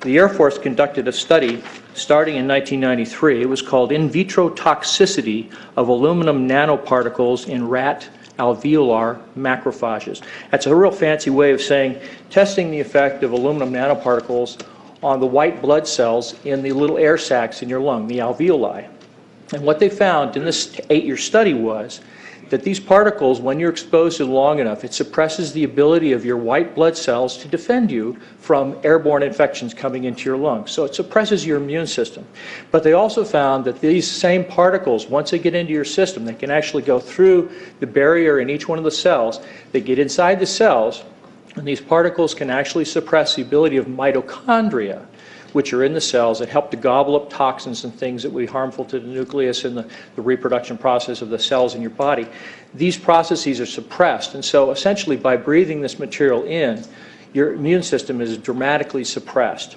The Air Force conducted a study starting in 1993. It was called In Vitro Toxicity of Aluminum Nanoparticles in Rat Alveolar Macrophages. That's a real fancy way of saying testing the effect of aluminum nanoparticles on the white blood cells in the little air sacs in your lung, the alveoli. And what they found in this 8-year study was that these particles, when you're exposed to long enough, it suppresses the ability of your white blood cells to defend you from airborne infections coming into your lungs. So it suppresses your immune system. But they also found that these same particles, once they get into your system, they can actually go through the barrier in each one of the cells. They get inside the cells, and these particles can actually suppress the ability of mitochondria, which are in the cells that help to gobble up toxins and things that would be harmful to the nucleus and the reproduction process of the cells in your body. These processes are suppressed, and so essentially by breathing this material in, your immune system is dramatically suppressed.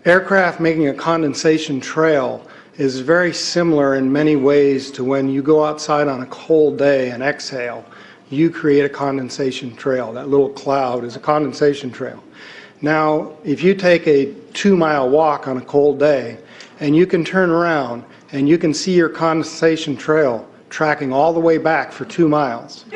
Aircraft making a condensation trail is very similar in many ways to when you go outside on a cold day and exhale. You create a condensation trail. That little cloud is a condensation trail. Now, if you take a 2-mile walk on a cold day and you can turn around and you can see your condensation trail tracking all the way back for 2 miles.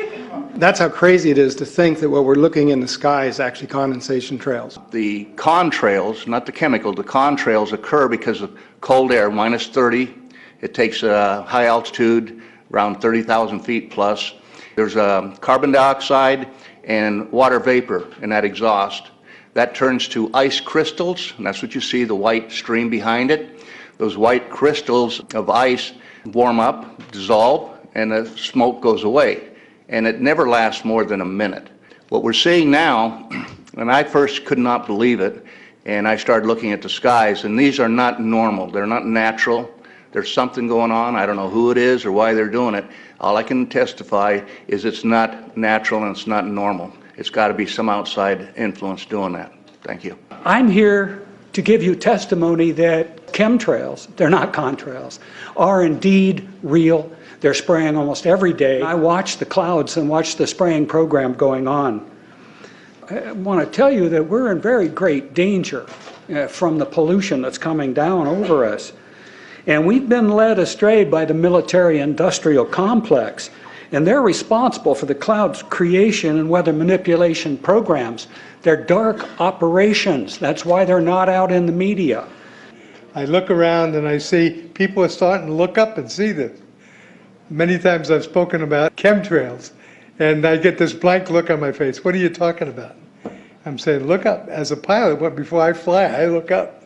That's how crazy it is to think that what we're looking in the sky is actually condensation trails. The contrails, not the chemical, the contrails occur because of cold air, minus 30. It takes a high altitude, around 30,000 feet plus. There's carbon dioxide and water vapor in that exhaust. That turns to ice crystals, and that's what you see, the white stream behind it. Those white crystals of ice warm up, dissolve, and the smoke goes away. And it never lasts more than a minute. What we're seeing now, and I first could not believe it, and I started looking at the skies, and these are not normal, they're not natural. There's something going on, I don't know who it is or why they're doing it. All I can testify is it's not natural and it's not normal. It's got to be some outside influence doing that. Thank you. I'm here to give you testimony that chemtrails, they're not contrails, are indeed real. They're spraying almost every day. I watch the clouds and watch the spraying program going on. I want to tell you that we're in very great danger from the pollution that's coming down over us. And we've been led astray by the military-industrial complex, and they're responsible for the cloud's creation and weather manipulation programs. They're dark operations. That's why they're not out in the media. I look around and I see people are starting to look up and see this. Many times I've spoken about chemtrails, and I get this blank look on my face. What are you talking about? I'm saying, look up. As a pilot, before I fly, I look up.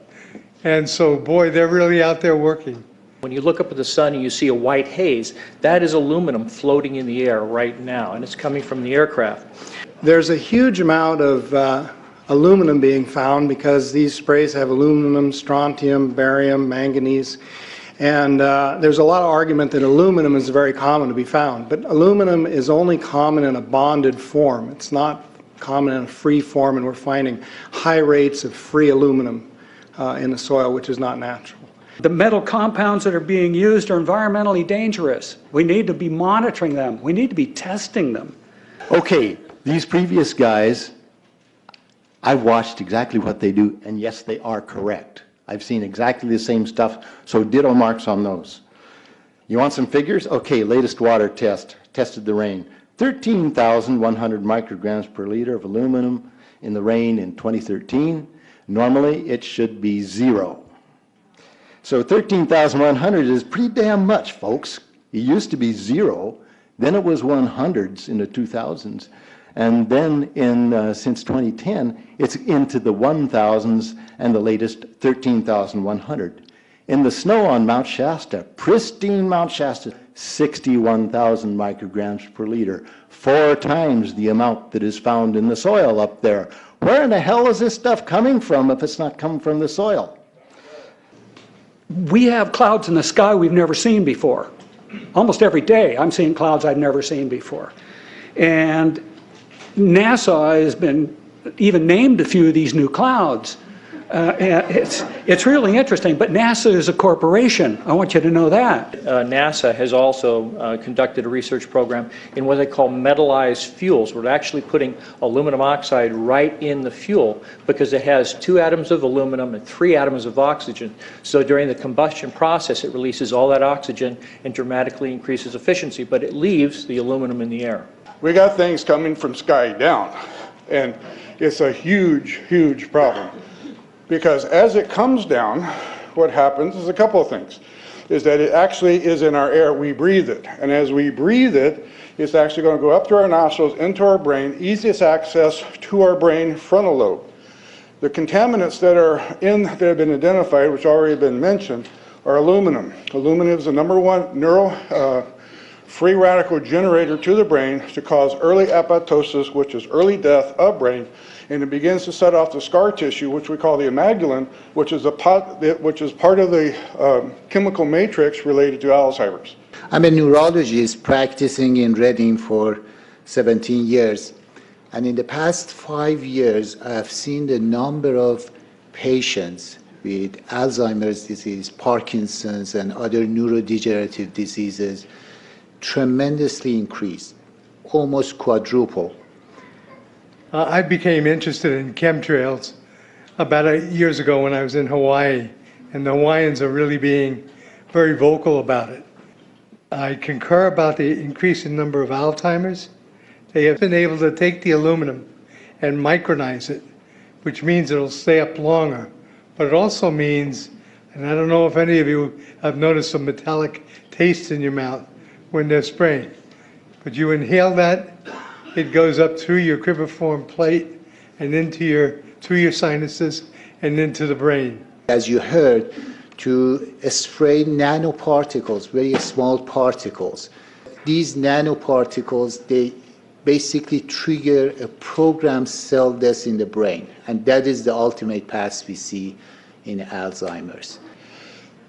And so, boy, they're really out there working. When you look up at the sun and you see a white haze, that is aluminum floating in the air right now, and it's coming from the aircraft. There's a huge amount of aluminum being found because these sprays have aluminum, strontium, barium, manganese, and there's a lot of argument that aluminum is very common to be found, but aluminum is only common in a bonded form. It's not common in a free form, and we're finding high rates of free aluminum in the soil, which is not natural. The metal compounds that are being used are environmentally dangerous. We need to be monitoring them. We need to be testing them. Okay, these previous guys, I've watched exactly what they do, and yes, they are correct. I've seen exactly the same stuff, so ditto marks on those. You want some figures? Okay, latest water test, tested the rain. 13,100 micrograms per liter of aluminum in the rain in 2013. Normally, it should be 0. So 13,100 is pretty damn much, folks. It used to be 0, then it was 100s in the 2000s, and then since 2010, it's into the 1,000s and the latest 13,100. In the snow on Mount Shasta, pristine Mount Shasta, 61,000 micrograms per liter, 4 times the amount that is found in the soil up there. Where in the hell is this stuff coming from if it's not coming from the soil? We have clouds in the sky we've never seen before. Almost every day I'm seeing clouds I've never seen before. And NASA has been even named a few of these new clouds. It's really interesting, but NASA is a corporation. I want you to know that. NASA has also conducted a research program in what they call metallized fuels. We're actually putting aluminum oxide right in the fuel because it has 2 atoms of aluminum and 3 atoms of oxygen. So during the combustion process, it releases all that oxygen and dramatically increases efficiency, but it leaves the aluminum in the air. We got things coming from sky down, and it's a huge, huge problem. Because as it comes down, what happens is a couple of things. Is that it actually is in our air, we breathe it. And as we breathe it, it's actually going to go up to our nostrils, into our brain, easiest access to our brain frontal lobe. The contaminants that have been identified, which already been mentioned, are aluminum. Aluminum is the #1 free radical generator to the brain to cause early apoptosis, which is early death of brain, and it begins to set off the scar tissue, which we call the amygdalin, which is part of the chemical matrix related to Alzheimer's. I'm a neurologist practicing in Reading for 17 years, and in the past 5 years, I've seen the number of patients with Alzheimer's disease, Parkinson's, and other neurodegenerative diseases tremendously increased, almost quadruple. I became interested in chemtrails about 8 years ago when I was in Hawaii, and the Hawaiians are really being very vocal about it. I concur about the increasing number of Alzheimer's. They have been able to take the aluminum and micronize it, which means it'll stay up longer. But it also means, and I don't know if any of you have noticed a metallic taste in your mouth when they're spraying, but you inhale that, it goes up through your cribriform plate and through your sinuses and into the brain. As you heard, to spray nanoparticles, very small particles. These nanoparticles, they basically trigger a programmed cell death in the brain, and that is the ultimate path we see in Alzheimer's.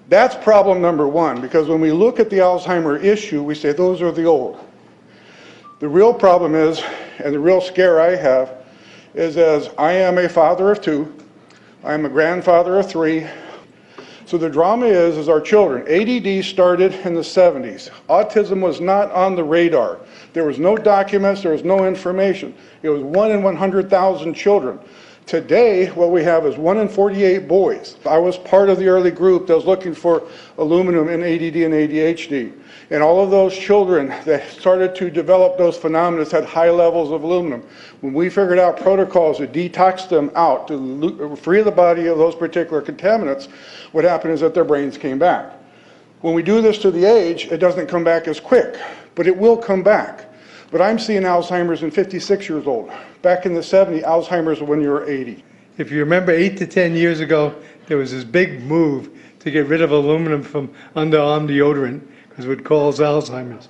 That's problem #1, because when we look at the Alzheimer issue, we say those are the old. The real problem is, and the real scare I have, is as I am a father of 2, I am a grandfather of 3, so the drama is our children. ADD started in the 70s. Autism was not on the radar. There was no documents, there was no information. It was 1 in 100,000 children. Today, what we have is 1 in 48 boys. I was part of the early group that was looking for aluminum in ADD and ADHD. And all of those children that started to develop those phenomena had high levels of aluminum. When we figured out protocols to detox them out, to free the body of those particular contaminants, what happened is that their brains came back. When we do this to the age, it doesn't come back as quick, but it will come back. But I'm seeing Alzheimer's in 56 years old. Back in the 70s, Alzheimer's when you were 80. If you remember 8 to 10 years ago, there was this big move to get rid of aluminum from underarm deodorant because it would cause Alzheimer's.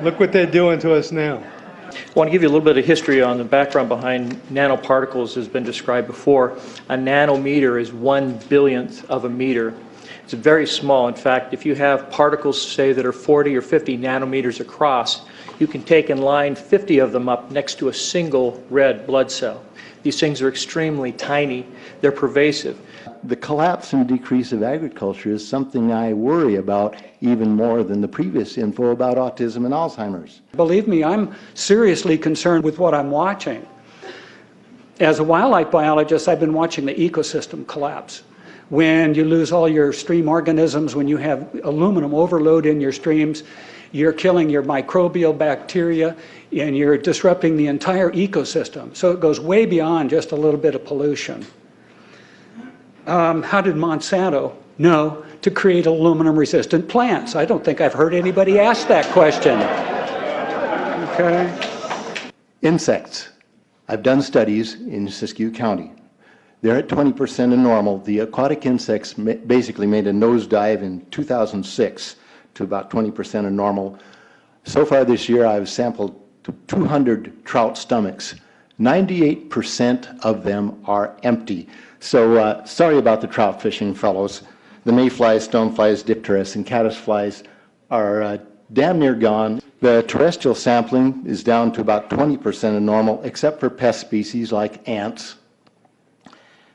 Look what they're doing to us now. I want to give you a little bit of history on the background behind nanoparticles has been described before. A nanometer is 1/1000th of a meter. It's very small. In fact, if you have particles, say, that are 40 or 50 nanometers across, you can take and line 50 of them up next to a single red blood cell. These things are extremely tiny. They're pervasive. The collapse and decrease of agriculture is something I worry about even more than the previous info about autism and Alzheimer's. Believe me, I'm seriously concerned with what I'm watching. As a wildlife biologist, I've been watching the ecosystem collapse. When you lose all your stream organisms, when you have aluminum overload in your streams, you're killing your microbial bacteria and you're disrupting the entire ecosystem. So it goes way beyond just a little bit of pollution. How did Monsanto know to create aluminum-resistant plants? I don't think I've heard anybody ask that question. Okay. Insects. I've done studies in Siskiyou County. They're at 20% of normal. The aquatic insects basically made a nosedive in 2006 to about 20% of normal. So far this year, I've sampled 200 trout stomachs. 98% of them are empty. So sorry about the trout fishing, fellows. The mayflies, stoneflies, dipterus, and caddisflies are damn near gone. The terrestrial sampling is down to about 20% of normal, except for pest species like ants.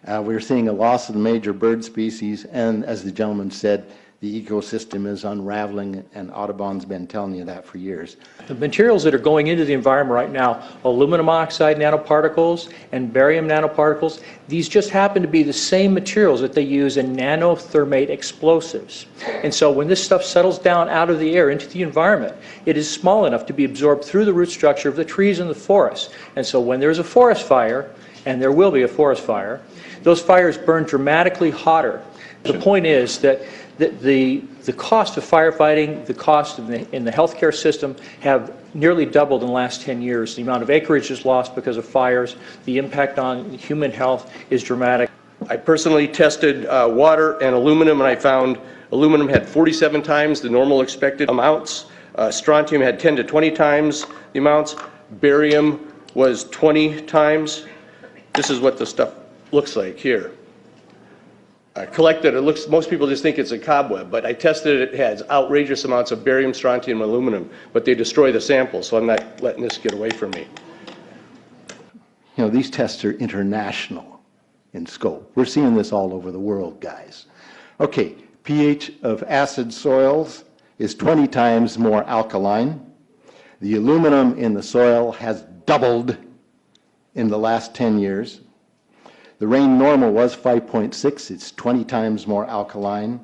We're seeing a loss of the major bird species, and as the gentleman said, the ecosystem is unraveling, and Audubon's been telling you that for years. The materials that are going into the environment right now, aluminum oxide nanoparticles and barium nanoparticles, these just happen to be the same materials that they use in nanothermate explosives. And so when this stuff settles down out of the air into the environment, it is small enough to be absorbed through the root structure of the trees in the forest. And so when there's a forest fire, and there will be a forest fire, those fires burn dramatically hotter. The point is that the cost of firefighting, the cost in the healthcare system have nearly doubled in the last 10 years. The amount of acreage is lost because of fires. The impact on human health is dramatic. I personally tested water and aluminum, and I found aluminum had 47 times the normal expected amounts. Strontium had 10 to 20 times the amounts. Barium was 20 times. This is what the stuff looks like here. Collected, most people just think it's a cobweb, but I tested it. It has outrageous amounts of barium, strontium, and aluminum, but they destroy the sample, so I'm not letting this get away from me. You know, these tests are international in scope. We're seeing this all over the world, guys. Okay, pH of acid soils is 20 times more alkaline. The aluminum in the soil has doubled in the last 10 years. The rain normal was 5.6. It's 20 times more alkaline.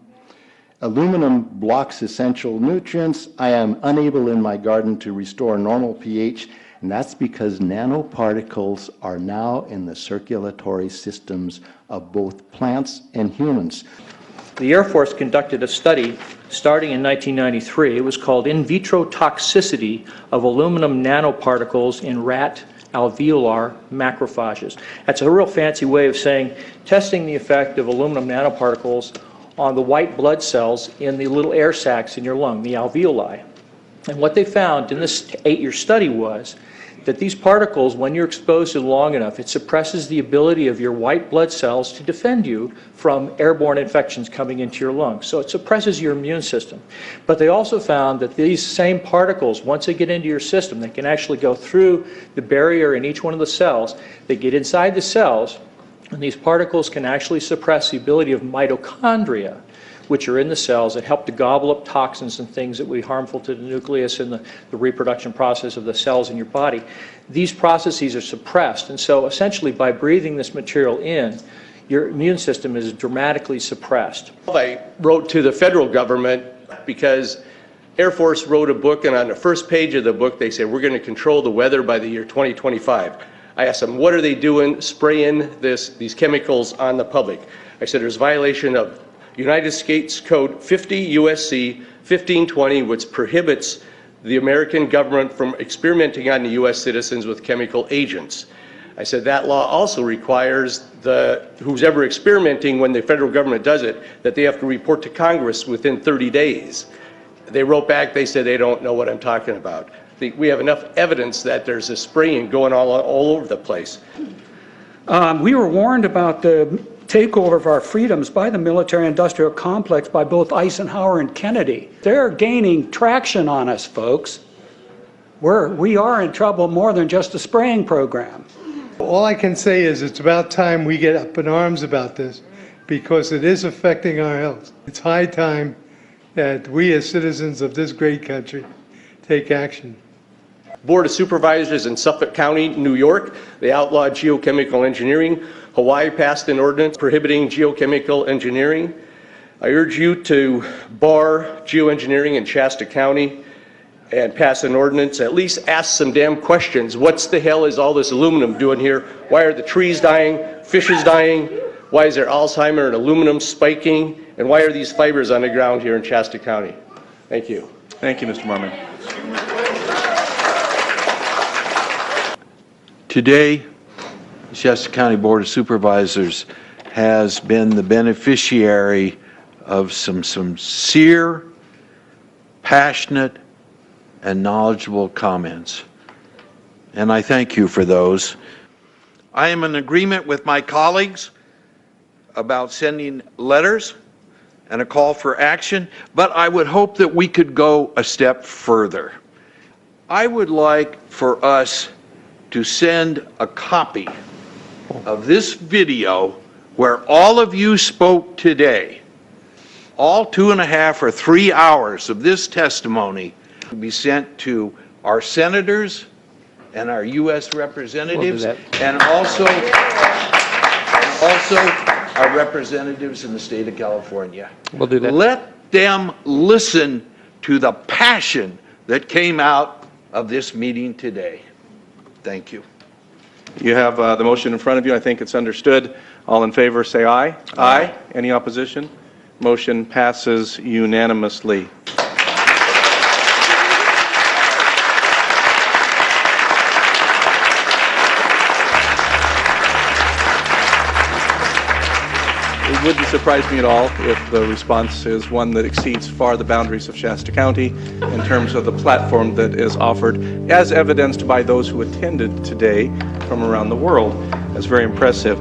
Aluminum blocks essential nutrients. I am unable in my garden to restore normal pH, and that's because nanoparticles are now in the circulatory systems of both plants and humans. The Air Force conducted a study starting in 1993. It was called In Vitro Toxicity of Aluminum Nanoparticles in Rat Alveolar Macrophages. That's a real fancy way of saying testing the effect of aluminum nanoparticles on the white blood cells in the little air sacs in your lung, the alveoli. And what they found in this 8-year study was that these particles, when you're exposed to them long enough, it suppresses the ability of your white blood cells to defend you from airborne infections coming into your lungs. So it suppresses your immune system. But they also found that these same particles, once they get into your system, they can actually go through the barrier in each one of the cells. They get inside the cells, and these particles can actually suppress the ability of mitochondria, which are in the cells that help to gobble up toxins and things that would be harmful to the nucleus and the reproduction process of the cells in your body. These processes are suppressed, and so essentially by breathing this material in, your immune system is dramatically suppressed. I wrote to the federal government because Air Force wrote a book, and on the first page of the book they say we're going to control the weather by the year 2025. I asked them, what are they doing spraying these chemicals on the public? I said there's violation of United States Code 50 USC 1520, which prohibits the American government from experimenting on the U.S. citizens with chemical agents. I said that law also requires who's ever experimenting, when the federal government does it, that they have to report to Congress within 30 days. They wrote back, they said they don't know what I'm talking about. We have enough evidence that there's a spraying going all over the place. We were warned about the takeover of our freedoms by the military-industrial complex by both Eisenhower and Kennedy. They're gaining traction on us, folks. We are in trouble more than just a spraying program. All I can say is it's about time we get up in arms about this, because it is affecting our health. It's high time that we as citizens of this great country take action. Board of Supervisors in Suffolk County, New York, they outlawed geochemical engineering. Hawaii passed an ordinance prohibiting geochemical engineering. I urge you to bar geoengineering in Shasta County and pass an ordinance. At least ask some damn questions. What the hell is all this aluminum doing here? Why are the trees dying, fishes dying? Why is there Alzheimer and aluminum spiking? And why are these fibers on the ground here in Shasta County? Thank you. Thank you, Mr. Mormon. Today, the Shasta County Board of Supervisors has been the beneficiary of some sincere, passionate, and knowledgeable comments. And I thank you for those. I am in agreement with my colleagues about sending letters and a call for action, but I would hope that we could go a step further. I would like for us to send a copy of this video where all of you spoke today, all 2.5 or 3 hours of this testimony, to be sent to our senators and our U.S. representatives, and also our representatives in the state of California. We'll do that. Let them listen to the passion that came out of this meeting today. Thank you. You have the motion in front of you. I think it's understood. All in favor say aye. Aye. Any opposition? Motion passes unanimously. It wouldn't surprise me at all if the response is one that exceeds far the boundaries of Shasta County in terms of the platform that is offered, as evidenced by those who attended today from around the world. That's very impressive.